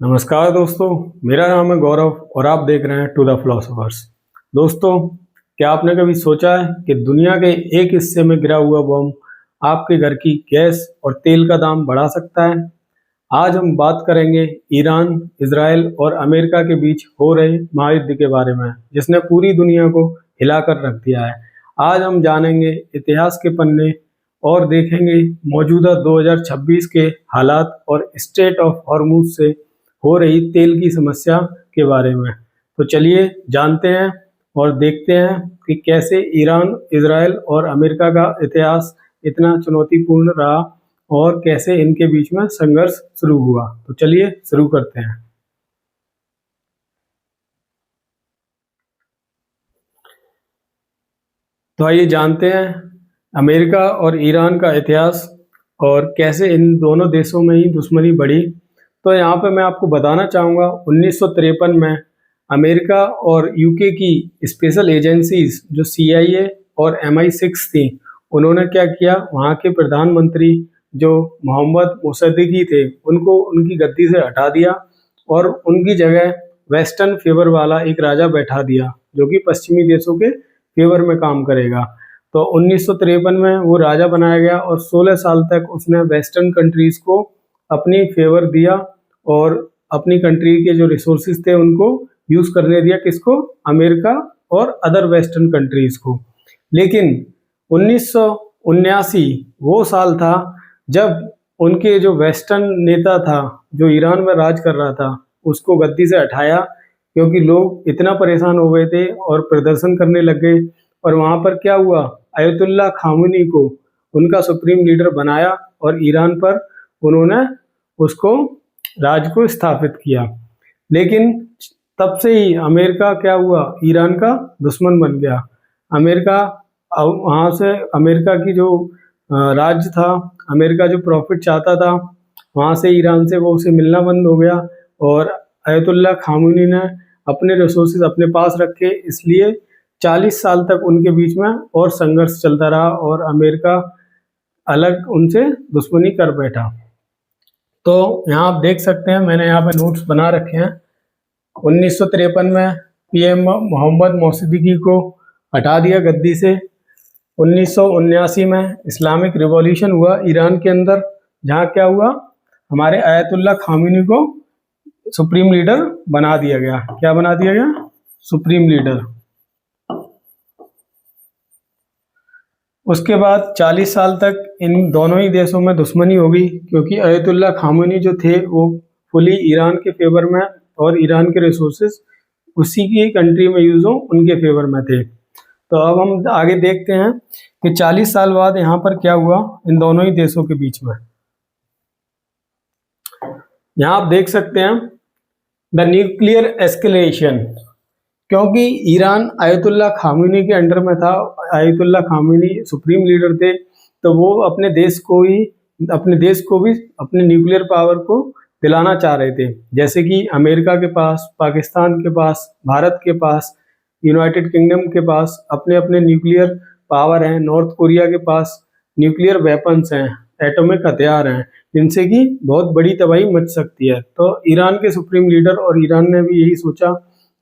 नमस्कार दोस्तों, मेरा नाम है गौरव और आप देख रहे हैं टू द फिलोसोफर्स। दोस्तों, क्या आपने कभी सोचा है कि दुनिया के एक हिस्से में गिरा हुआ बम आपके घर की गैस और तेल का दाम बढ़ा सकता है? आज हम बात करेंगे ईरान, इजराइल और अमेरिका के बीच हो रहे महायुद्ध के बारे में, जिसने पूरी दुनिया को हिलाकर रख दिया है। आज हम जानेंगे इतिहास के पन्ने और देखेंगे मौजूदा 2026 के हालात और स्ट्रेट ऑफ हॉर्मुज से हो रही तेल की समस्या के बारे में। तो चलिए जानते हैं और देखते हैं कि कैसे ईरान, इजराइल और अमेरिका का इतिहास इतना चुनौतीपूर्ण रहा और कैसे इनके बीच में संघर्ष शुरू हुआ। तो चलिए शुरू करते हैं। तो आइए जानते हैं अमेरिका और ईरान का इतिहास और कैसे इन दोनों देशों में ही दुश्मनी बढ़ी। तो यहाँ पे मैं आपको बताना चाहूँगा 1953 में अमेरिका और यूके की स्पेशल एजेंसीज जो CIA और MI6 थी, उन्होंने क्या किया, वहाँ के प्रधानमंत्री जो मोहम्मद मुसद्दिकी थे उनको उनकी गद्दी से हटा दिया और उनकी जगह वेस्टर्न फेवर वाला एक राजा बैठा दिया जो कि पश्चिमी देशों के फेवर में काम करेगा। तो 1953 में वो राजा बनाया गया और 16 साल तक उसने वेस्टर्न कंट्रीज को अपनी फेवर दिया और अपनी कंट्री के जो रिसोर्सेज थे उनको यूज करने दिया। किसको? अमेरिका और अदर वेस्टर्न कंट्रीज को। लेकिन 1979 वो साल था जब उनके जो वेस्टर्न नेता था जो ईरान में राज कर रहा था उसको गद्दी से हटाया, क्योंकि लोग इतना परेशान हो गए थे और प्रदर्शन करने लग गए। और वहाँ पर क्या हुआ, अयतुल्ला खामेनी को उनका सुप्रीम लीडर बनाया और ईरान पर उन्होंने उसको राज को स्थापित किया। लेकिन तब से ही अमेरिका क्या हुआ, ईरान का दुश्मन बन गया। अमेरिका वहाँ से अमेरिका की जो राज्य था, अमेरिका जो प्रॉफिट चाहता था वहाँ से ईरान से वो उसे मिलना बंद हो गया और अयतुल्ला खामेनी ने अपने रिसोर्सेज अपने पास रखे। इसलिए 40 साल तक उनके बीच में और संघर्ष चलता रहा और अमेरिका अलग उनसे दुश्मनी कर बैठा। तो यहाँ आप देख सकते हैं, मैंने यहाँ पे नोट्स बना रखे हैं। 1953 में PM मोहम्मद मुसद्दिकी को हटा दिया गद्दी से। 1979 में इस्लामिक रिवॉल्यूशन हुआ ईरान के अंदर, जहाँ क्या हुआ, हमारे अयतुल्ला खामेनी को सुप्रीम लीडर बना दिया गया। क्या बना दिया गया? Supreme leader. उसके बाद 40 साल तक इन दोनों ही देशों में दुश्मनी हो गई, क्योंकि अयतुल्ला खामेनी जो थे वो फुली ईरान के फेवर में और ईरान के रिसोर्सेज उसी की कंट्री में यूज हो उनके फेवर में थे। तो अब हम आगे देखते हैं कि 40 साल बाद यहाँ पर क्या हुआ इन दोनों ही देशों के बीच में। यहाँ आप देख सकते हैं द न्यूक्लियर एस्केलेशन, क्योंकि ईरान अयतुल्ला खामेनी के अंडर में था, अयतुल्ला खामेनी सुप्रीम लीडर थे, तो वो अपने देश को भी अपने न्यूक्लियर पावर को दिलाना चाह रहे थे। जैसे कि अमेरिका के पास, पाकिस्तान के पास, भारत के पास, यूनाइटेड किंगडम के पास अपने अपने न्यूक्लियर पावर हैं, नॉर्थ कोरिया के पास न्यूक्लियर वेपन्स हैं, एटॉमिक हथियार हैं, जिनसे कि बहुत बड़ी तबाही मच सकती है। तो ईरान के सुप्रीम लीडर और ईरान ने भी यही सोचा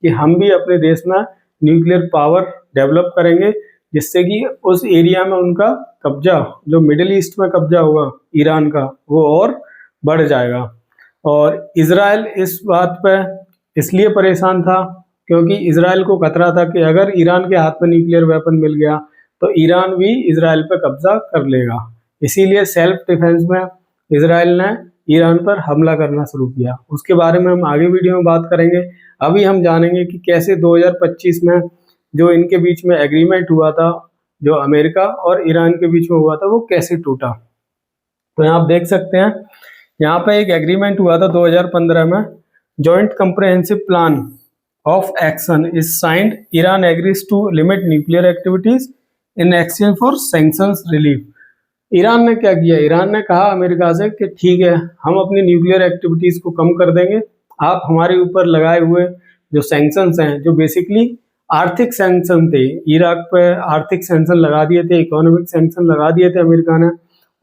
कि हम भी अपने देश में न्यूक्लियर पावर डेवलप करेंगे, जिससे कि उस एरिया में उनका कब्जा, जो मिडिल ईस्ट में कब्जा होगा ईरान का, वो और बढ़ जाएगा। और इजराइल इस बात पे इसलिए परेशान था क्योंकि इजराइल को खतरा था कि अगर ईरान के हाथ में न्यूक्लियर वेपन मिल गया तो ईरान भी इजराइल पे कब्जा कर लेगा। इसीलिए सेल्फ डिफेंस में इजराइल ने ईरान पर हमला करना शुरू किया। उसके बारे में हम आगे वीडियो में बात करेंगे। अभी हम जानेंगे कि कैसे 2025 में जो इनके बीच में एग्रीमेंट हुआ था, जो अमेरिका और ईरान के बीच में हुआ था, वो कैसे टूटा। तो यहाँ आप देख सकते हैं, यहाँ पे एक एग्रीमेंट हुआ था 2015 में, joint comprehensive plan of action is signed, Iran agrees to limit nuclear activities in exchange for sanctions relief. Iran ने क्या किया, ईरान ने कहा अमेरिका से कि ठीक है, हम अपनी न्यूक्लियर एक्टिविटीज को कम कर देंगे, आप हमारे ऊपर लगाए हुए जो सैंक्शंस हैं, जो बेसिकली आर्थिक सैंक्शन थे, इराक पे आर्थिक सैंक्शन लगा दिए थे, इकोनॉमिक सैंक्शन लगा दिए थे अमेरिका ने,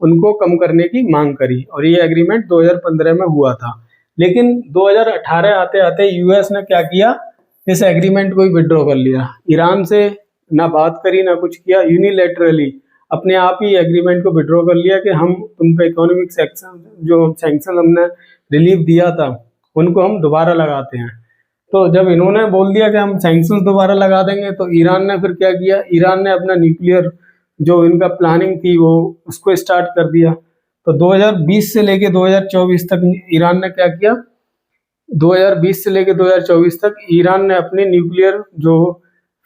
उनको कम करने की मांग करी और ये एग्रीमेंट 2015 में हुआ था। लेकिन 2018 आते आते यूएस ने क्या किया, इस एग्रीमेंट को ही विड्रॉ कर लिया। ईरान से ना बात करी ना कुछ किया, यूनिलैटरली अपने आप ही एग्रीमेंट को विड्रॉ कर लिया कि हम तुम पे इकोनॉमिक सैंक्शन हमने रिलीफ दिया था उनको हम दोबारा लगाते हैं। तो जब इन्होंने बोल दिया कि हम सैंक्शंस दोबारा लगा देंगे, तो ईरान ने फिर क्या किया, ईरान ने अपना न्यूक्लियर जो इनका प्लानिंग थी वो उसको स्टार्ट कर दिया। तो 2020 से लेके 2024 तक ईरान ने क्या किया, 2020 से लेके 2024 तक ईरान ने अपने न्यूक्लियर जो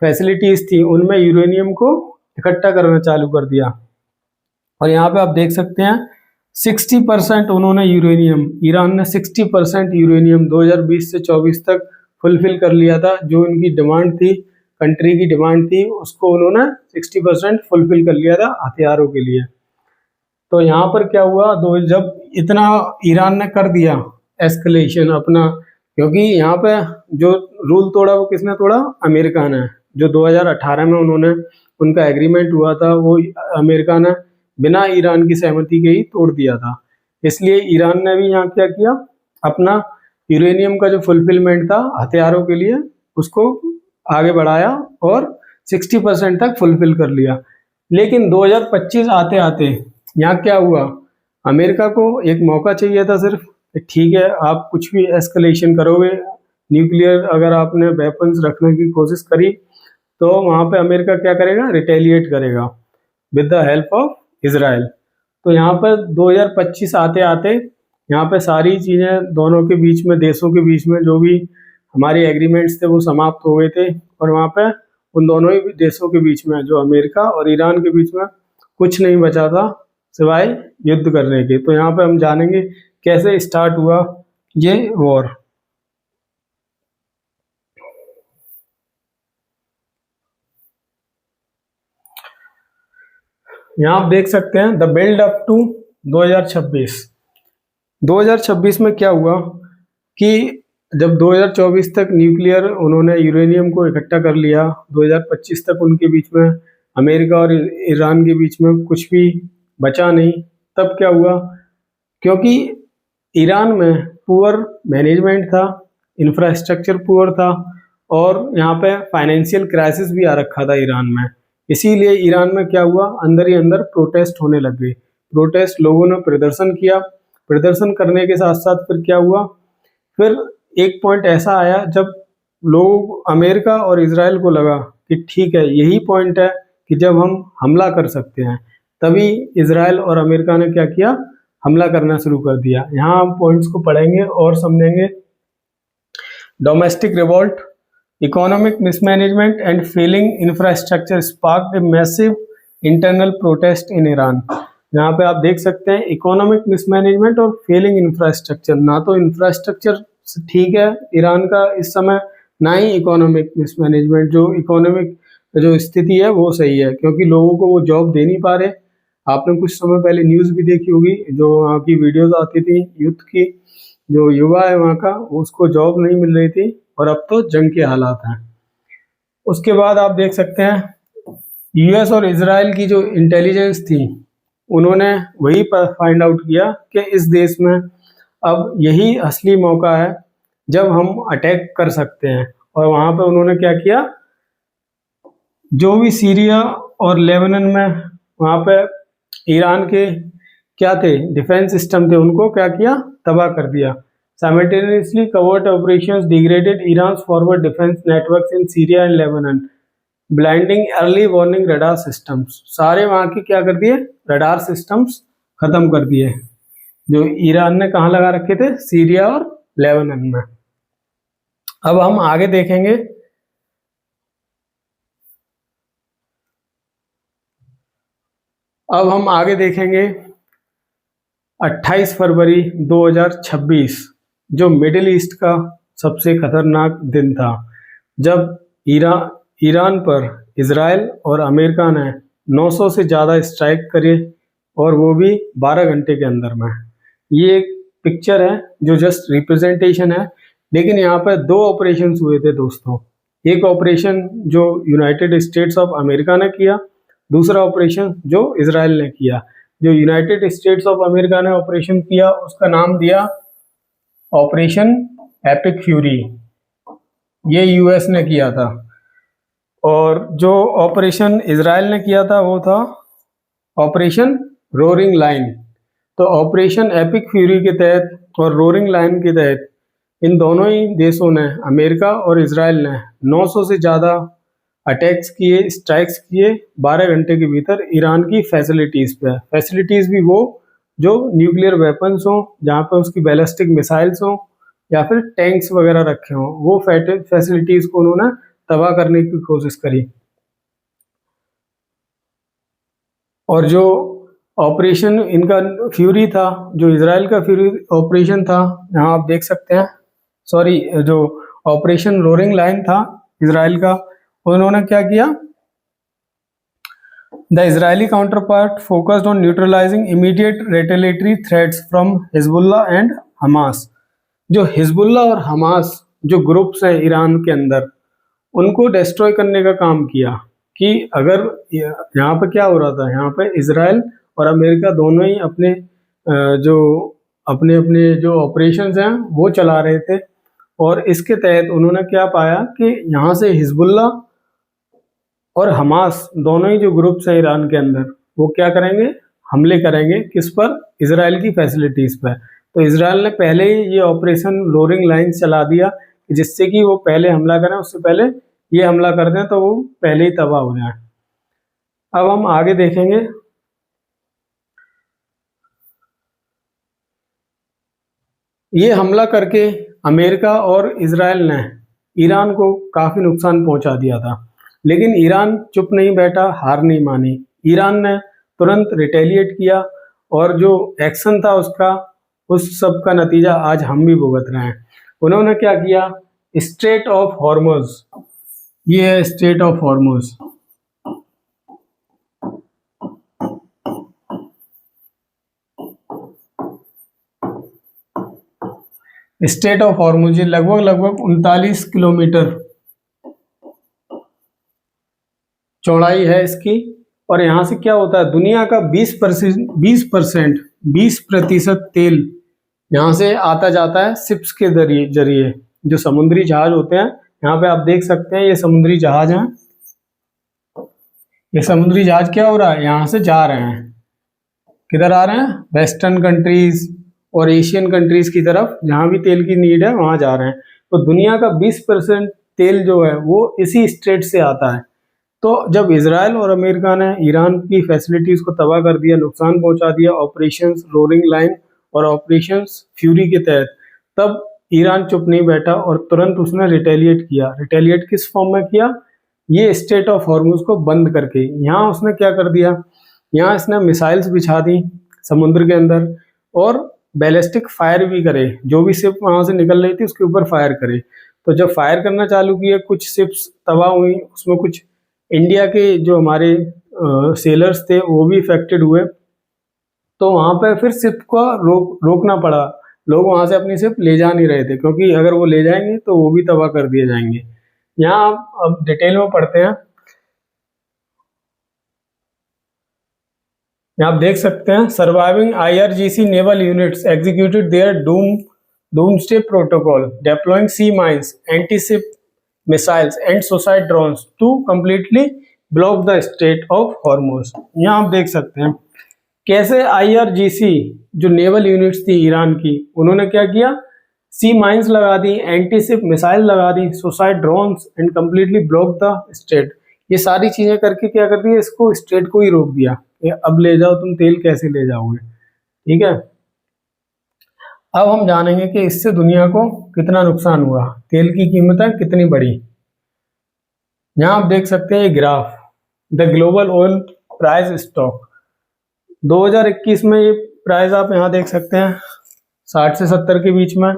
फैसिलिटीज थी उनमें यूरेनियम को इकट्ठा करना चालू कर दिया। और यहाँ पे आप देख सकते हैं 60% उन्होंने यूरेनियम, ईरान ने 60% यूरेनियम 2020 से 24 तक फुलफिल कर लिया था। जो इनकी डिमांड थी, कंट्री की डिमांड थी, उसको उन्होंने 60% फुलफिल कर लिया था हथियारों के लिए। तो यहाँ पर क्या हुआ, जब इतना ईरान ने कर दिया एस्केलेशन अपना, क्योंकि यहाँ पे जो रूल तोड़ा वो किसने तोड़ा, अमेरिका ने। जो 2018 में उनका एग्रीमेंट हुआ था वो अमेरिका ने बिना ईरान की सहमति के ही तोड़ दिया था। इसलिए ईरान ने भी यहाँ क्या किया, अपना यूरेनियम का जो फुलफिलमेंट था हथियारों के लिए उसको आगे बढ़ाया और 60% तक फुलफिल कर लिया। लेकिन 2025 आते आते यहाँ क्या हुआ, अमेरिका को एक मौका चाहिए था सिर्फ, ठीक है आप कुछ भी एस्केलेशन करोगे, न्यूक्लियर अगर आपने वेपन्स रखने की कोशिश करी तो वहाँ पे अमेरिका क्या करेगा, रिटेलिएट करेगा with the help of Israel. तो यहाँ पर 2025 आते आते यहाँ पे सारी चीज़ें दोनों के बीच में, देशों के बीच में जो भी हमारे एग्रीमेंट्स थे वो समाप्त हो गए थे। और वहाँ पे उन दोनों ही देशों के बीच में, जो अमेरिका और ईरान के बीच में, कुछ नहीं बचा था सिवाय युद्ध करने के। तो यहाँ पे हम जानेंगे कैसे स्टार्ट हुआ ये वॉर। यहाँ आप देख सकते हैं द बिल्ड अप टू 2026। 2026 में क्या हुआ कि जब 2024 तक न्यूक्लियर उन्होंने यूरेनियम को इकट्ठा कर लिया, 2025 तक उनके बीच में अमेरिका और ईरान के बीच में कुछ भी बचा नहीं। तब क्या हुआ, क्योंकि ईरान में पुअर मैनेजमेंट था, इंफ्रास्ट्रक्चर पुअर था और यहाँ पे फाइनेंशियल क्राइसिस भी आ रखा था ईरान में। इसीलिए ईरान में क्या हुआ, अंदर ही अंदर प्रोटेस्ट होने लग गए। प्रोटेस्ट, लोगों ने प्रदर्शन किया। प्रदर्शन करने के साथ साथ फिर क्या हुआ, फिर एक पॉइंट ऐसा आया जब लोग, अमेरिका और इजराइल को लगा कि ठीक है यही पॉइंट है कि जब हम हमला कर सकते हैं। तभी इजराइल और अमेरिका ने क्या किया, हमला करना शुरू कर दिया। यहाँ हम पॉइंट्स को पढ़ेंगे और समझेंगे। Domestic revolt, economic mismanagement and failing infrastructure sparked a massive internal protest in Iran. यहाँ पे आप देख सकते हैं इकोनॉमिक मिसमैनेजमेंट और फेलिंग इंफ्रास्ट्रक्चर। ना तो इंफ्रास्ट्रक्चर ठीक है ईरान का इस समय, ना ही इकोनॉमिक मिसमैनेजमेंट, जो इकोनॉमिक जो स्थिति है वो सही है, क्योंकि लोगों को वो जॉब दे नहीं पा रहे। आपने कुछ समय पहले न्यूज़ भी देखी होगी, जो वहाँ की वीडियोज आती थी यूथ की, जो युवा है वहाँ का, उसको जॉब नहीं मिल रही थी और अब तो जंग के हालात हैं। उसके बाद आप देख सकते हैं यूएस और इजराइल की जो इंटेलिजेंस थी, उन्होंने वही फाइंड आउट किया कि इस देश में अब यही असली मौका है जब हम अटैक कर सकते हैं। और वहाँ पे उन्होंने क्या किया, जो भी सीरिया और लेबनान में वहाँ पे ईरान के क्या थे डिफेंस सिस्टम थे, उनको क्या किया, तबाह कर दिया। Simultaneously, covert operations degraded Iran's forward defense networks in Syria and Lebanon, blinding early warning radar systems। सारे वहाँ के क्या कर दिए, रडार सिस्टम्स खत्म कर दिए, जो ईरान ने कहाँ लगा रखे थे, सीरिया और लेबनान में। अब हम आगे देखेंगे, अब हम आगे देखेंगे 28 फरवरी 2026, जो मिडिल ईस्ट का सबसे खतरनाक दिन था, जब ईरान पर इजराइल और अमेरिका ने 900 से ज़्यादा स्ट्राइक करे, और वो भी 12 घंटे के अंदर में। ये एक पिक्चर है जो जस्ट रिप्रेजेंटेशन है, लेकिन यहाँ पर दो ऑपरेशंस हुए थे दोस्तों। एक ऑपरेशन जो यूनाइटेड स्टेट्स ऑफ अमेरिका ने किया, दूसरा ऑपरेशन जो इजराइल ने किया। जो यूनाइटेड स्टेट्स ऑफ अमेरिका ने ऑपरेशन किया उसका नाम दिया ऑपरेशन एपिक फ्यूरी, ये यूएस ने किया था। और जो ऑपरेशन इजराइल ने किया था वो था ऑपरेशन रोरिंग लाइन। तो ऑपरेशन एपिक फ्यूरी के तहत और रोरिंग लाइन के तहत इन दोनों ही देशों ने, अमेरिका और इजराइल ने 900 से ज़्यादा अटैक्स किए, स्ट्राइक्स किए 12 घंटे के भीतर ईरान की फैसिलिटीज़ पे। फैसिलिटीज़ भी वो जो न्यूक्लियर वेपन्स हों, जहाँ पे उसकी बैलिस्टिक मिसाइल्स हों या फिर टैंक्स वगैरह रखे हों, वो फैसिलिटीज़ को उन्होंने तबाह करने की कोशिश करी। और जो ऑपरेशन इनका फ्यूरी था, जो इजराइल का फ्यूरी ऑपरेशन था, यहाँ आप देख सकते हैं, सॉरी, जो ऑपरेशन रोरिंग लाइन था इजराइल का, उन्होंने क्या किया, the Israeli counterpart focused on neutralising immediate retaliatory threats from Hezbollah and Hamas. जो हिजबुल्ला और हमास जो ग्रुप्स हैं ईरान के अंदर, उनको डिस्ट्रॉय करने का काम किया। कि अगर यहाँ पे क्या हो रहा था, यहाँ पे इजराइल और अमेरिका दोनों ही अपने अपने जो ऑपरेशंस हैं वो चला रहे थे। और इसके तहत उन्होंने क्या पाया कि यहाँ से हिजबुल्ला और हमास दोनों ही जो ग्रुप्स हैं ईरान के अंदर, वो क्या करेंगे, हमले करेंगे किस पर, इजराइल की फैसिलिटीज़ पर। तो इजराइल ने पहले ही ये ऑपरेशन रोरिंग लाइन चला दिया, जिससे कि वो पहले हमला करें, उससे पहले ये हमला कर दें तो वो पहले ही तबाह हो जाए। अब हम आगे देखेंगे। ये हमला करके अमेरिका और इजराइल ने ईरान को काफ़ी नुकसान पहुंचा दिया था, लेकिन ईरान चुप नहीं बैठा, हार नहीं मानी। ईरान ने तुरंत रिटेलिएट किया और जो एक्शन था उसका, उस सब का नतीजा आज हम भी भुगत रहे हैं। उन्होंने क्या किया, स्ट्रेट ऑफ हॉर्मुज, ये है straight of Hormuz. Straight of Hormuz लगभग 39 किलोमीटर चौड़ाई है इसकी। और यहाँ से क्या होता है, दुनिया का 20% तेल यहाँ से आता जाता है शिप्स के जरिए, जो समुद्री जहाज होते हैं। यहाँ पे आप देख सकते हैं ये समुद्री जहाज हैं। ये समुद्री जहाज क्या हो रहा है, यहाँ से जा रहे हैं, किधर आ रहे हैं, वेस्टर्न कंट्रीज और एशियन कंट्रीज की तरफ, जहाँ भी तेल की नीड है वहाँ जा रहे हैं। तो दुनिया का 20% तेल जो है वो इसी स्ट्रेट से आता है। तो जब इजराइल और अमेरिका ने ईरान की फैसिलिटीज़ को तबाह कर दिया, नुकसान पहुंचा दिया ऑपरेशंस रोरिंग लाइन और ऑपरेशंस फ्यूरी के तहत, तब ईरान चुप नहीं बैठा और तुरंत उसने रिटेलिएट किया। रिटेलिएट किस फॉर्म में किया, ये स्ट्रेट ऑफ हॉर्मुज को बंद करके। यहाँ उसने क्या कर दिया, यहाँ इसने मिसाइल्स बिछा दी समुद्र के अंदर और बैलिस्टिक फायर भी करे, जो भी शिप वहाँ से निकल रही थी उसके ऊपर फायर करे। तो जब फायर करना चालू किया, कुछ शिप्स तबाह हुई, उसमें कुछ इंडिया के जो हमारे सेलर्स थे वो भी इफेक्टेड हुए। तो वहाँ पे फिर शिप को रोकना पड़ा, लोग वहाँ से अपनी शिप ले जा नहीं रहे थे, क्योंकि अगर वो ले जाएंगे तो वो भी तबाह कर दिए जाएंगे। यहाँ आप अब डिटेल में पढ़ते हैं। यहाँ आप देख सकते हैं, surviving IRGC naval units executed their doomsday protocol, deploying sea mines, anti ship missiles and suicide drones to completely block the strait of Hormuz. यहाँ आप देख सकते हैं कैसे IRGC जो नेवल यूनिट्स थी ईरान की, उन्होंने क्या किया, सी माइंस लगा दी, एंटी शिप मिसाइल लगा दी, suicide drones and completely block the strait. ये सारी चीजें करके क्या कर दिया, इसको स्ट्रेट को ही रोक दिया कि अब ले जाओ, तुम तेल कैसे ले जाओगे। ठीक है, अब हम जानेंगे कि इससे दुनिया को कितना नुकसान हुआ, तेल की कीमतें कितनी बढ़ी। यहाँ आप देख सकते हैं ये graph, the global oil price stock 2021 में, ये प्राइस आप यहाँ देख सकते हैं 60 से 70 के बीच में।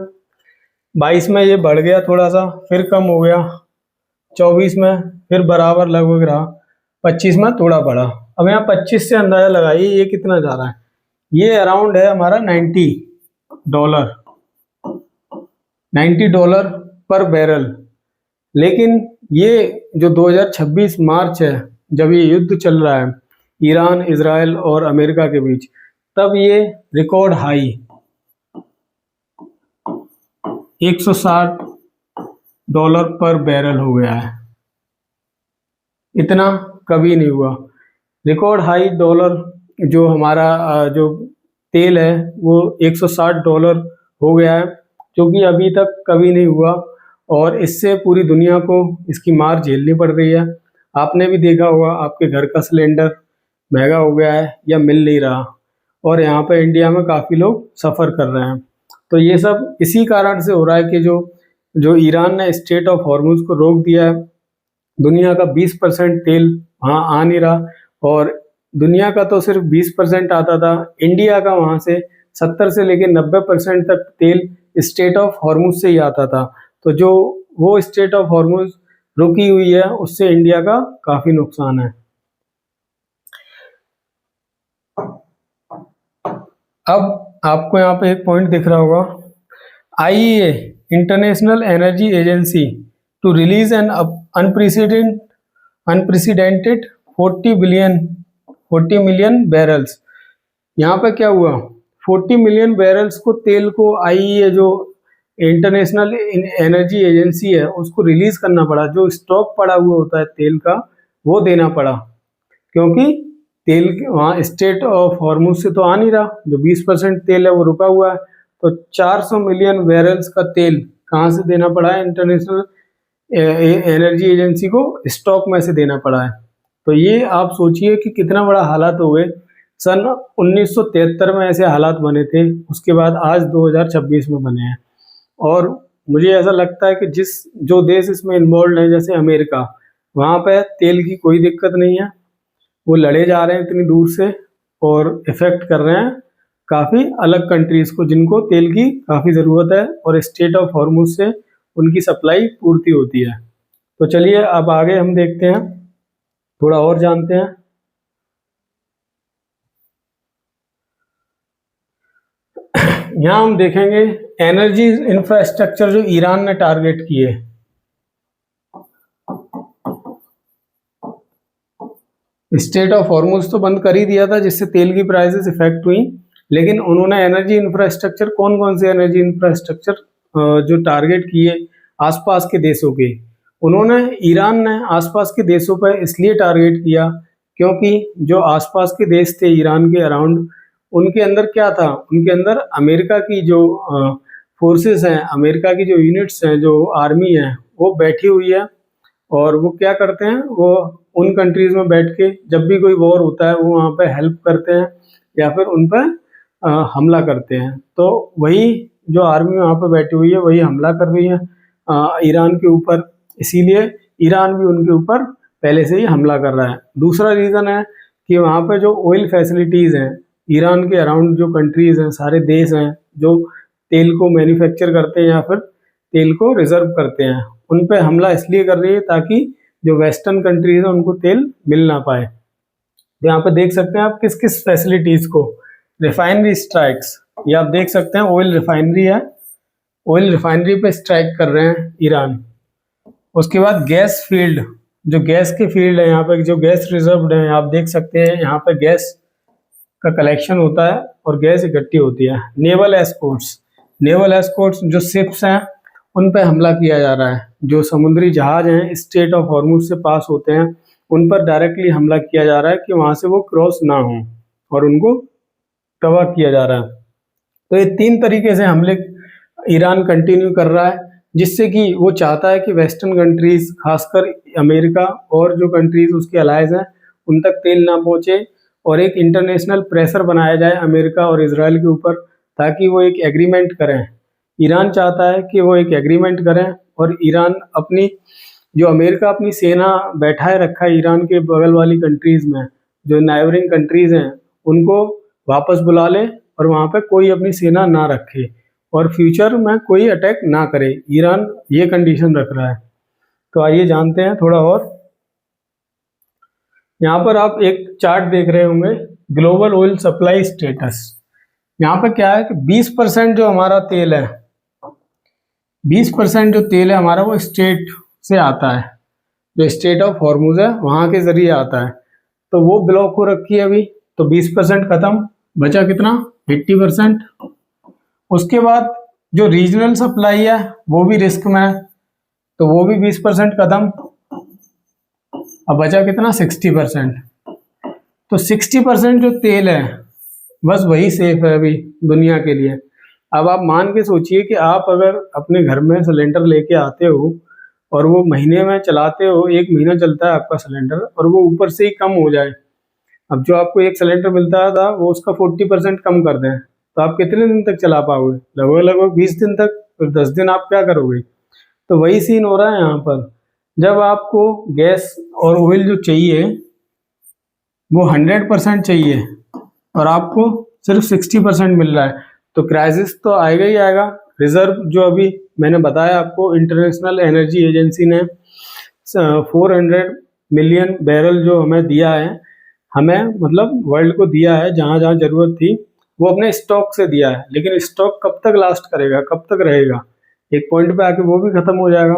22 में ये बढ़ गया थोड़ा सा, फिर कम हो गया, 24 में फिर बराबर लगभग रहा, 25 में थोड़ा बढ़ा। अब यहाँ 25 से अंदाजा लगाइए ये कितना जा रहा है, ये अराउंड है हमारा $90 पर बैरल। लेकिन ये जो 2026 मार्च है, जब ये युद्ध चल रहा है ईरान, इजराइल और अमेरिका के बीच, तब ये रिकॉर्ड हाई $160 पर बैरल हो गया है। इतना कभी नहीं हुआ। रिकॉर्ड हाई डॉलर जो हमारा जो तेल है वो $160 हो गया है, जो कि अभी तक कभी नहीं हुआ, और इससे पूरी दुनिया को इसकी मार झेलनी पड़ रही है। आपने भी देखा होगा, आपके घर का सिलेंडर महंगा हो गया है या मिल नहीं रहा, और यहाँ पे इंडिया में काफ़ी लोग सफ़र कर रहे हैं। तो ये सब इसी कारण से हो रहा है कि जो ईरान ने स्ट्रेट ऑफ हॉर्मुज को रोक दिया है, दुनिया का 20% तेल वहाँ आ नहीं रहा, और दुनिया का तो सिर्फ 20% आता था, इंडिया का वहाँ से 70 से लेकर 90% तक तेल स्ट्रेट ऑफ हॉर्मुज से ही आता था। तो जो वो स्ट्रेट ऑफ हॉर्मुज रुकी हुई है, उससे इंडिया का काफ़ी नुकसान है। अब आपको यहाँ पे एक पॉइंट दिख रहा होगा, IEA international energy agency to release an unprecedented 40 million barrels. यहाँ पे क्या हुआ, 40 मिलियन बैरल्स को तेल को IEA जो इंटरनेशनल एनर्जी एजेंसी है उसको रिलीज करना पड़ा। जो स्टॉक पड़ा हुआ होता है तेल का वो देना पड़ा, क्योंकि तेल वहाँ स्ट्रेट ऑफ हॉर्मुज से तो आ नहीं रहा, जो 20% तेल है वो रुका हुआ है। तो 400 मिलियन बैरल्स का तेल कहाँ से देना पड़ा है, इंटरनेशनल एनर्जी एजेंसी को स्टॉक में से देना पड़ा है। तो ये आप सोचिए कि कितना बड़ा हालात हो गए। सन 1973 में ऐसे हालात बने थे, उसके बाद आज 2026 में बने हैं। और मुझे ऐसा लगता है कि जो देश इसमें इन्वॉल्व है, जैसे अमेरिका, वहाँ पे तेल की कोई दिक्कत नहीं है, वो लड़े जा रहे हैं इतनी दूर से और इफेक्ट कर रहे हैं काफ़ी अलग कंट्रीज़ को जिनको तेल की काफ़ी ज़रूरत है, और स्ट्रेट ऑफ हॉर्मुज से उनकी सप्लाई पूर्ति होती है। तो चलिए अब आगे हम देखते हैं, थोड़ा और जानते हैं। यहाँ हम देखेंगे एनर्जी इंफ्रास्ट्रक्चर जो ईरान ने टारगेट किए। स्ट्रेट ऑफ हॉर्मुज तो बंद कर ही दिया था, जिससे तेल की प्राइसेस इफेक्ट हुई, लेकिन उन्होंने एनर्जी इंफ्रास्ट्रक्चर, कौन से एनर्जी इंफ्रास्ट्रक्चर जो टारगेट किए आसपास के देशों के, उन्होंने ईरान ने आसपास के देशों पर इसलिए टारगेट किया क्योंकि जो आसपास के देश थे ईरान के अराउंड, उनके अंदर क्या था, उनके अंदर अमेरिका की जो फोर्सेस हैं, अमेरिका की जो यूनिट्स हैं, जो आर्मी है, वो बैठी हुई है। और वो क्या करते हैं, वो उन कंट्रीज में बैठ के जब भी कोई वॉर होता है वो वहाँ पे हेल्प करते हैं या फिर उन पर हमला करते हैं। तो वही जो आर्मी वहाँ पे बैठी हुई है वही हमला कर रही है ईरान के ऊपर, इसीलिए ईरान भी उनके ऊपर पहले से ही हमला कर रहा है। दूसरा रीज़न है कि वहाँ पे जो ऑयल फैसिलिटीज़ हैं, ईरान के अराउंड जो कंट्रीज़ हैं, सारे देश हैं जो तेल को मैन्युफैक्चर करते हैं या फिर तेल को रिजर्व करते हैं, उन पे हमला इसलिए कर रही है ताकि जो वेस्टर्न कंट्रीज है उनको तेल मिल ना पाए। तो यहाँ पे देख सकते हैं आप किस किस फैसिलिटीज़ को, रिफाइनरी स्ट्राइक्स, ये आप देख सकते हैं ऑयल रिफाइनरी है, ऑयल रिफाइनरी पे स्ट्राइक कर रहे हैं ईरान। उसके बाद गैस फील्ड, जो गैस के फील्ड है, यहाँ पे जो गैस रिजर्व्ड है, आप देख सकते हैं यहाँ पे गैस का कलेक्शन होता है और गैस इकट्ठी होती है। नेवल एस्कॉर्ट्स जो शिप्स हैं उन पे हमला किया जा रहा है, जो समुद्री जहाज हैं स्ट्रेट ऑफ हॉर्मुज से पास होते हैं उन पर डायरेक्टली हमला किया जा रहा है कि वहाँ से वो क्रॉस ना हो और उनको तबाह किया जा रहा है। तो ये 3 तरीके से हमले ईरान कंटिन्यू कर रहा है, जिससे कि वो चाहता है कि वेस्टर्न कंट्रीज, खासकर अमेरिका और जो कंट्रीज उसके अलाइज हैं, उन तक तेल ना पहुँचे और एक इंटरनेशनल प्रेशर बनाया जाए अमेरिका और इजराइल के ऊपर, ताकि वो एक एग्रीमेंट करें। ईरान चाहता है कि वो एक एग्रीमेंट करें और ईरान अपनी, जो अमेरिका अपनी सेना बैठाए रखा है ईरान के बगल वाली कंट्रीज़ में, जो नाइबरिंग कंट्रीज़ हैं, उनको वापस बुला ले और वहाँ पे कोई अपनी सेना ना रखे और फ्यूचर में कोई अटैक ना करे। ईरान ये कंडीशन रख रहा है। तो आइए जानते हैं थोड़ा और। यहाँ पर आप एक चार्ट देख रहे होंगे, ग्लोबल ऑयल सप्लाई स्टेटस। यहाँ पे क्या है कि 20% जो हमारा तेल है, 20% जो तेल है हमारा वो स्ट्रेट से आता है, जो स्ट्रेट ऑफ हॉर्मुज है वहाँ के जरिए आता है। तो वो ब्लॉक हो रखी है अभी, तो 20% खत्म, बचा कितना, 80%। उसके बाद जो रीजनल सप्लाई है वो भी रिस्क में है, तो वो भी 20% खत्म। अब बचा कितना, 60%। तो 60% जो तेल है बस वही सेफ है अभी दुनिया के लिए। अब आप मान के सोचिए कि आप अगर अपने घर में सिलेंडर लेके आते हो और वो महीने में चलाते हो, 1 महीना चलता है आपका सिलेंडर, और वो ऊपर से ही कम हो जाए। अब जो आपको एक सिलेंडर मिलता था वो उसका 40% कम कर दें, तो आप कितने दिन तक चला पाओगे? लगभग लगभग 20 दिन तक। फिर 10 दिन आप क्या करोगे? तो वही सीन हो रहा है यहाँ पर। जब आपको गैस और ऑयल जो चाहिए वो 100% चाहिए और आपको सिर्फ 60% मिल रहा है, तो क्राइसिस तो आएगा ही आएगा। रिजर्व जो अभी मैंने बताया आपको, इंटरनेशनल एनर्जी एजेंसी ने 400 मिलियन बैरल जो हमें दिया है, हमें मतलब वर्ल्ड को दिया है, जहाँ जहाँ जरूरत थी वो अपने स्टॉक से दिया है। लेकिन स्टॉक कब तक लास्ट करेगा, कब तक रहेगा? एक पॉइंट पे आके वो भी खत्म हो जाएगा।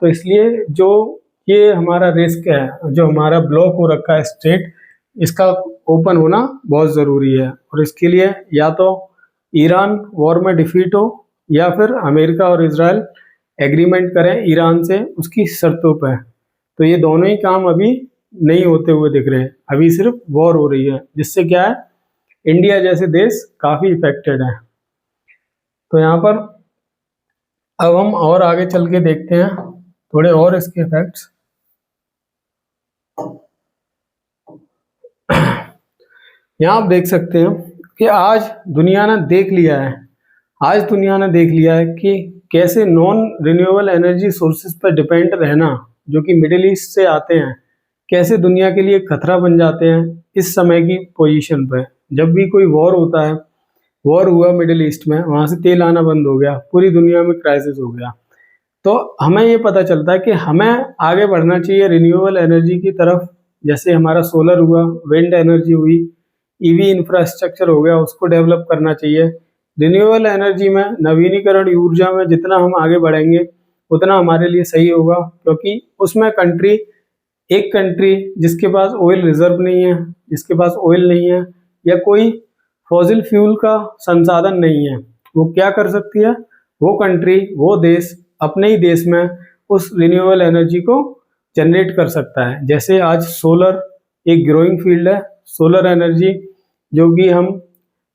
तो इसलिए जो ये हमारा रिस्क है, जो हमारा ब्लॉक हो रखा है स्ट्रेट, इसका ओपन होना बहुत ज़रूरी है। और इसके लिए या तो ईरान वॉर में डिफीट हो या फिर अमेरिका और इजराइल एग्रीमेंट करें ईरान से उसकी शर्तों पर। तो ये दोनों ही काम अभी नहीं होते हुए दिख रहे हैं, अभी सिर्फ वॉर हो रही है, जिससे क्या है, इंडिया जैसे देश काफ़ी इफेक्टेड है। तो यहाँ पर अब हम और आगे चल के देखते हैं थोड़े और इसके इफेक्ट्स। यहाँ आप देख सकते हैं कि आज दुनिया ने देख लिया है, आज दुनिया ने देख लिया है कि कैसे नॉन रिन्यूएबल एनर्जी सोर्सेज पर डिपेंड रहना, जो कि मिडिल ईस्ट से आते हैं, कैसे दुनिया के लिए खतरा बन जाते हैं इस समय की पोजीशन पर। जब भी कोई वॉर होता है, वॉर हुआ मिडिल ईस्ट में, वहाँ से तेल आना बंद हो गया, पूरी दुनिया में क्राइसिस हो गया। तो हमें ये पता चलता है कि हमें आगे बढ़ना चाहिए रिन्यूएबल एनर्जी की तरफ। जैसे हमारा सोलर हुआ, विंड एनर्जी हुई, ईवी इंफ्रास्ट्रक्चर हो गया, उसको डेवलप करना चाहिए। रिन्यूएबल एनर्जी में, नवीनीकरण ऊर्जा में जितना हम आगे बढ़ेंगे उतना हमारे लिए सही होगा, क्योंकि उसमें एक कंट्री जिसके पास ऑयल रिजर्व नहीं है, जिसके पास ऑयल नहीं है या कोई फॉसिल फ्यूल का संसाधन नहीं है, वो क्या कर सकती है? वो कंट्री, वो देश अपने ही देश में उस रिन्यूएबल एनर्जी को जनरेट कर सकता है। जैसे आज सोलर एक ग्रोइंग फील्ड है, सोलर एनर्जी, जो कि हम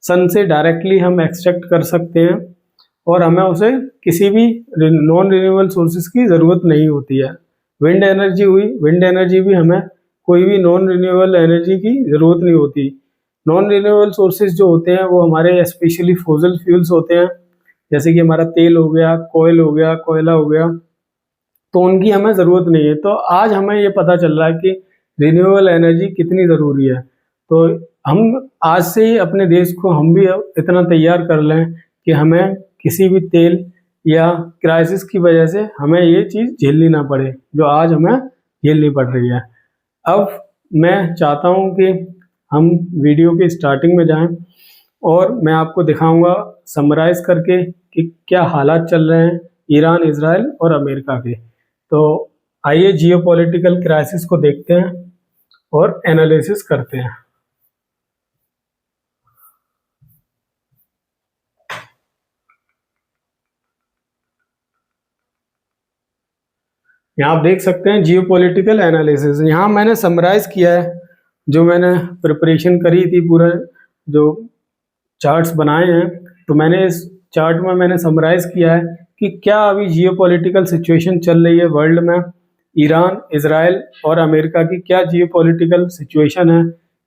सन से डायरेक्टली हम एक्सट्रैक्ट कर सकते हैं और हमें उसे किसी भी नॉन रिन्यूएबल सोर्सेज की ज़रूरत नहीं होती है। विंड एनर्जी हुई, विंड एनर्जी भी हमें कोई भी नॉन रिन्यूएबल एनर्जी की ज़रूरत नहीं होती। नॉन रिन्यूएबल सोर्सेज जो होते हैं वो हमारे स्पेशली फॉसिल फ्यूल्स होते हैं, जैसे कि हमारा तेल हो गया, कोयल हो गया, कोयला हो गया, तो उनकी हमें ज़रूरत नहीं है। तो आज हमें ये पता चल रहा है कि रिन्यूएबल एनर्जी कितनी ज़रूरी है। तो हम आज से ही अपने देश को हम भी इतना तैयार कर लें कि हमें किसी भी तेल या क्राइसिस की वजह से हमें ये चीज़ झेलनी ना पड़े, जो आज हमें झेलनी पड़ रही है। अब मैं चाहता हूँ कि हम वीडियो के स्टार्टिंग में जाएं और मैं आपको दिखाऊंगा समराइज करके कि क्या हालात चल रहे हैं ईरान, इजराइल और अमेरिका के। तो आइए जियोपॉलिटिकल क्राइसिस को देखते हैं और एनालिसिस करते हैं। यहाँ आप देख सकते हैं जियोपॉलिटिकल एनालिसिस। यहाँ मैंने समराइज किया है, जो मैंने प्रिपरेशन करी थी, पूरा जो चार्ट्स बनाए हैं, तो मैंने इस चार्ट में मैंने समराइज किया है कि क्या अभी जियोपॉलिटिकल सिचुएशन चल रही है वर्ल्ड में। ईरान, इजराइल और अमेरिका की क्या जियोपॉलिटिकल सिचुएशन है,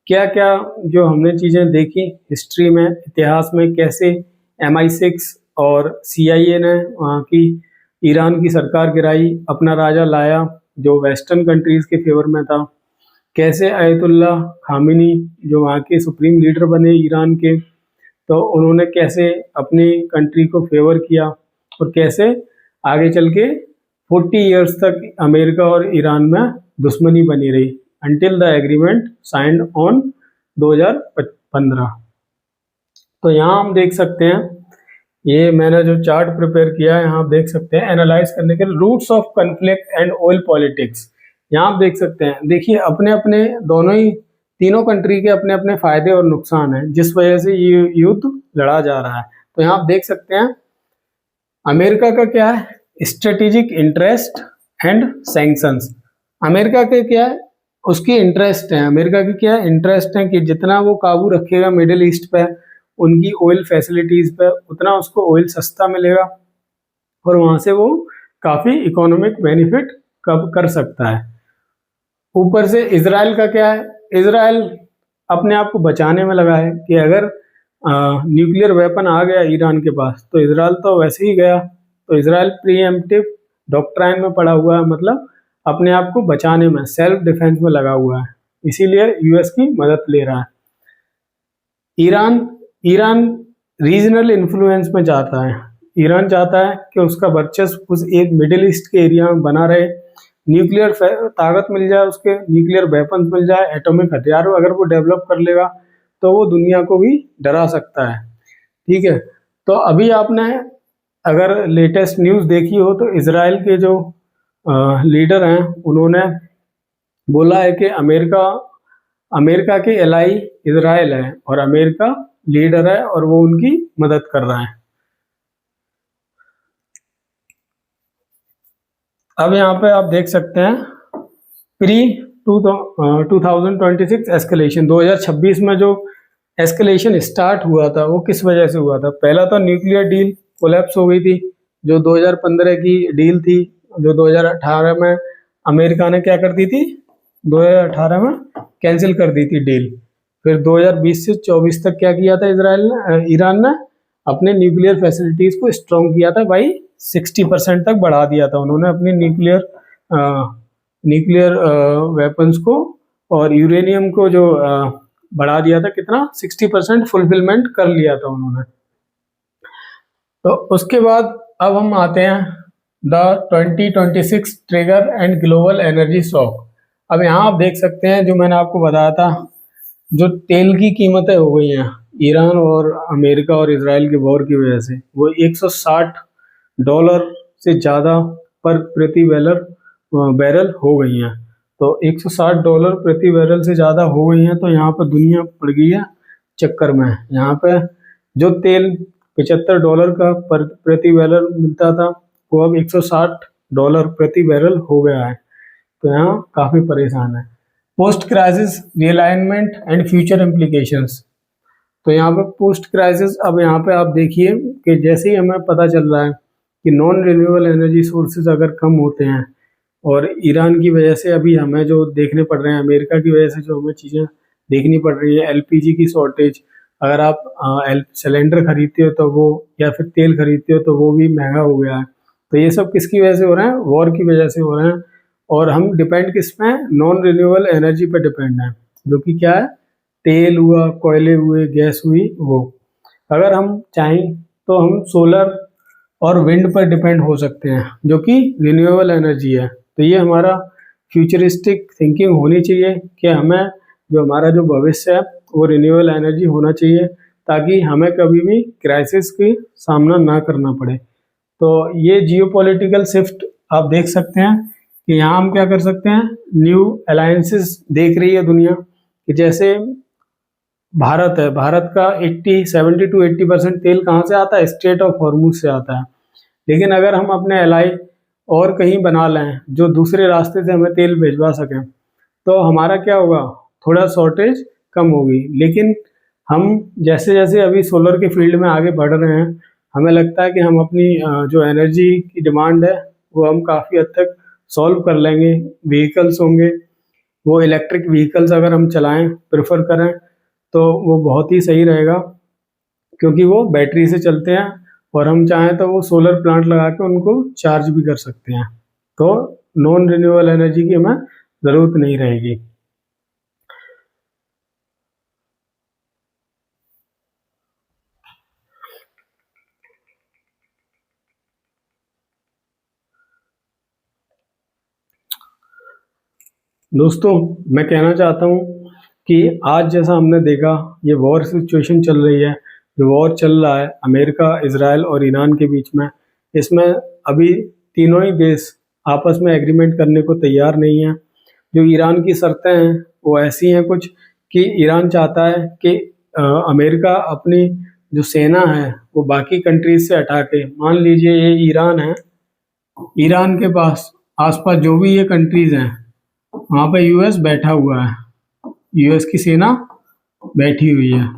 क्या क्या जो हमने चीज़ें देखी हिस्ट्री में, इतिहास में, कैसे MI6 और CIA ने वहाँ की ईरान की सरकार गिराई, अपना राजा लाया जो वेस्टर्न कंट्रीज़ के फेवर में था, कैसे आयतुल्ला खामिनी जो वहाँ के सुप्रीम लीडर बने ईरान के, तो उन्होंने कैसे अपनी कंट्री को फेवर किया और कैसे आगे चल के 40 इयर्स तक अमेरिका और ईरान में दुश्मनी बनी रही, until the agreement signed on 2015। तो यहाँ हम देख सकते हैं, ये मैंने जो चार्ट प्रिपेयर किया है, यहाँ आप देख सकते हैं एनालाइज करने के roots of conflict and oil politics. यहाँ आप देख सकते हैं, देखिए अपने अपने दोनों ही तीनों कंट्री के अपने अपने फायदे और नुकसान हैं, जिस वजह से ये युद्ध लड़ा जा रहा है। तो यहाँ आप देख सकते हैं अमेरिका का क्या है, strategic interest and sanctions. America के क्या है, उसकी इंटरेस्ट है, अमेरिका की क्या इंटरेस्ट है कि जितना वो काबू रखेगा मिडिल ईस्ट पे, उनकी ऑयल फैसिलिटीज पे, उतना उसको ऑयल सस्ता मिलेगा और वहां से वो काफी इकोनॉमिक बेनिफिट कब कर सकता है। ऊपर से इजराइल का क्या है, इजराइल अपने आप को बचाने में लगा है कि अगर न्यूक्लियर वेपन आ गया ईरान के पास तो इजराइल तो वैसे ही गया, तो इजराइल प्रीएम्प्टिव डॉक्ट्राइन में पड़ा हुआ है, मतलब अपने आप को बचाने में, सेल्फ डिफेंस में लगा हुआ है, इसीलिए यूएस की मदद ले रहा है। ईरान ईरान रीजनल इन्फ्लुएंस में चाहता है, ईरान चाहता है कि उसका वर्चस्व उस एक मिडिल ईस्ट के एरिया में बना रहे, न्यूक्लियर ताकत मिल जाए, उसके न्यूक्लियर वेपन्स मिल जाए, एटॉमिक हथियार अगर वो डेवलप कर लेगा तो वो दुनिया को भी डरा सकता है। ठीक है, तो अभी आपने अगर लेटेस्ट न्यूज़ देखी हो तो इजराइल के जो लीडर हैं उन्होंने बोला है कि अमेरिका के एलाई इजराइल है और अमेरिका लीडर है और वो उनकी मदद कर रहा है। अब यहाँ पे आप देख सकते हैं प्री 2026 एस्केलेशन, 2026 में जो एस्केलेशन स्टार्ट हुआ था वो किस वजह से हुआ था। पहला तो न्यूक्लियर डील कोलैप्स हो गई थी, जो 2015 की डील थी, जो 2018 में अमेरिका ने क्या कर दी थी, 2018 में कैंसिल कर दी थी डील। फिर 2020 से 24 तक क्या किया था ईरान ने अपने न्यूक्लियर फैसिलिटीज को स्ट्रॉन्ग किया था भाई, 60% तक बढ़ा दिया था उन्होंने अपने न्यूक्लियर वेपन्स को, और यूरेनियम को जो बढ़ा दिया था, कितना 60% फुलफिलमेंट कर लिया था उन्होंने। तो उसके बाद अब हम आते हैं the 2026 trigger and global energy shock. अब यहाँ आप देख सकते हैं जो मैंने आपको बताया था, जो तेल की कीमतें हो गई हैं ईरान और अमेरिका और इजराइल के वॉर की वजह से, वो $160 से ज़्यादा पर प्रति बैरल हो गई हैं। तो $160 प्रति बैरल से ज़्यादा हो गई हैं, तो यहाँ पर दुनिया पड़ गई है चक्कर में। यहाँ पे जो तेल $75 का प्रति बैरल मिलता था वो अब $160 प्रति बैरल हो गया है, तो यहाँ काफ़ी परेशान है। Post crisis realignment and future implications. तो यहाँ पे पोस्ट क्राइसिस, अब यहाँ पे आप देखिए कि जैसे ही हमें पता चल रहा है कि नॉन रिन्यूएबल एनर्जी सोर्सेज अगर कम होते हैं और ईरान की वजह से अभी हमें जो देखने पड़ रहे हैं, अमेरिका की वजह से जो हमें चीज़ें देखनी पड़ रही है, एलपीजी की शॉर्टेज, अगर आप सिलेंडर खरीदते हो तो वो, या फिर तेल खरीदते हो तो वो भी महंगा हो गया है। तो ये सब किसकी वजह से हो रहे हैं, वॉर की वजह से हो रहे हैं। और हम डिपेंड किस पे हैं, नॉन रिन्यूएबल एनर्जी पे डिपेंड है, जो कि क्या है, तेल हुआ, कोयले हुए, गैस हुई वो। अगर हम चाहें तो हम सोलर और विंड पर डिपेंड हो सकते हैं, जो कि रिन्यूएबल एनर्जी है। तो ये हमारा फ्यूचरिस्टिक थिंकिंग होनी चाहिए कि हमें जो हमारा जो भविष्य है वो रिन्यूएबल एनर्जी होना चाहिए, ताकि हमें कभी भी क्राइसिस की सामना ना करना पड़े। तो ये जियोपॉलिटिकल शिफ्ट आप देख सकते हैं कि यहाँ हम क्या कर सकते हैं, न्यू अलायंसेस देख रही है दुनिया, कि जैसे भारत है, भारत का 70 to 80% तेल कहाँ से आता है, स्ट्रेट ऑफ हॉर्मुज से आता है। लेकिन अगर हम अपने एलाई और कहीं बना लें जो दूसरे रास्ते से हमें तेल भिजवा सकें, तो हमारा क्या होगा, थोड़ा शॉर्टेज कम होगी। लेकिन हम जैसे जैसे अभी सोलर के फील्ड में आगे बढ़ रहे हैं, हमें लगता है कि हम अपनी जो एनर्जी की डिमांड है वो हम काफ़ी हद तक सॉल्व कर लेंगे। व्हीकल्स होंगे, वो इलेक्ट्रिक व्हीकल्स अगर हम चलाएं, प्रेफर करें, तो वो बहुत ही सही रहेगा, क्योंकि वो बैटरी से चलते हैं और हम चाहें तो वो सोलर प्लांट लगा के उनको चार्ज भी कर सकते हैं। तो नॉन रिन्यूएबल एनर्जी की हमें ज़रूरत नहीं रहेगी। दोस्तों, मैं कहना चाहता हूँ कि आज जैसा हमने देखा, ये वॉर सिचुएशन चल रही है, जो वॉर चल रहा है अमेरिका, इजराइल और ईरान के बीच में, इसमें अभी तीनों ही देश आपस में एग्रीमेंट करने को तैयार नहीं है। जो ईरान की शर्तें हैं वो ऐसी हैं कुछ, कि ईरान चाहता है कि अमेरिका अपनी जो सेना है वो बाकी कंट्रीज से हटा के, मान लीजिए ये ईरान है, ईरान के पास आसपास जो भी ये कंट्रीज हैं वहाँ पे यूएस बैठा हुआ है, यूएस की सेना बैठी हुई है।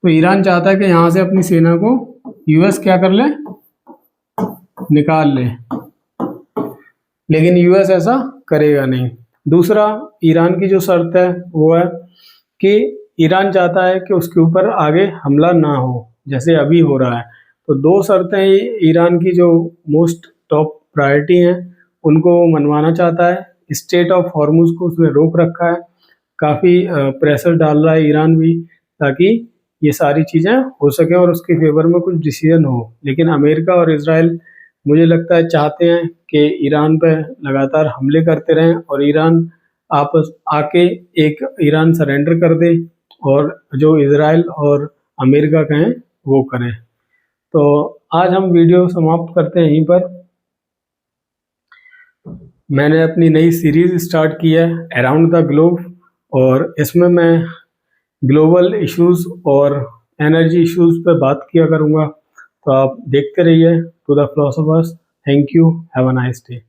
तो ईरान चाहता है कि यहाँ से अपनी सेना को यूएस क्या कर ले, निकाल ले, लेकिन यूएस ऐसा करेगा नहीं। दूसरा, ईरान की जो शर्त है वो है कि ईरान चाहता है कि उसके ऊपर आगे हमला ना हो, जैसे अभी हो रहा है। तो दो शर्तें ईरान की जो मोस्ट टॉप प्रायोरिटी हैं उनको मनवाना चाहता है। स्टेट ऑफ हॉर्मुज को उसने रोक रखा है, काफ़ी प्रेशर डाल रहा है ईरान भी, ताकि ये सारी चीज़ें हो सके और उसके फेवर में कुछ डिसीजन हो। लेकिन अमेरिका और इजराइल मुझे लगता है चाहते हैं कि ईरान पे लगातार हमले करते रहें और ईरान आपस आके एक ईरान सरेंडर कर दे और जो इजराइल और अमेरिका कहें वो करें। तो आज हम वीडियो समाप्त करते हैं यहीं पर। मैंने अपनी नई सीरीज़ स्टार्ट की है अराउंड द ग्लोब, और इसमें मैं ग्लोबल इश्यूज़ और एनर्जी इश्यूज़ पे बात किया करूँगा। तो आप देखते रहिए to the philosophers. Thank you, have a nice day.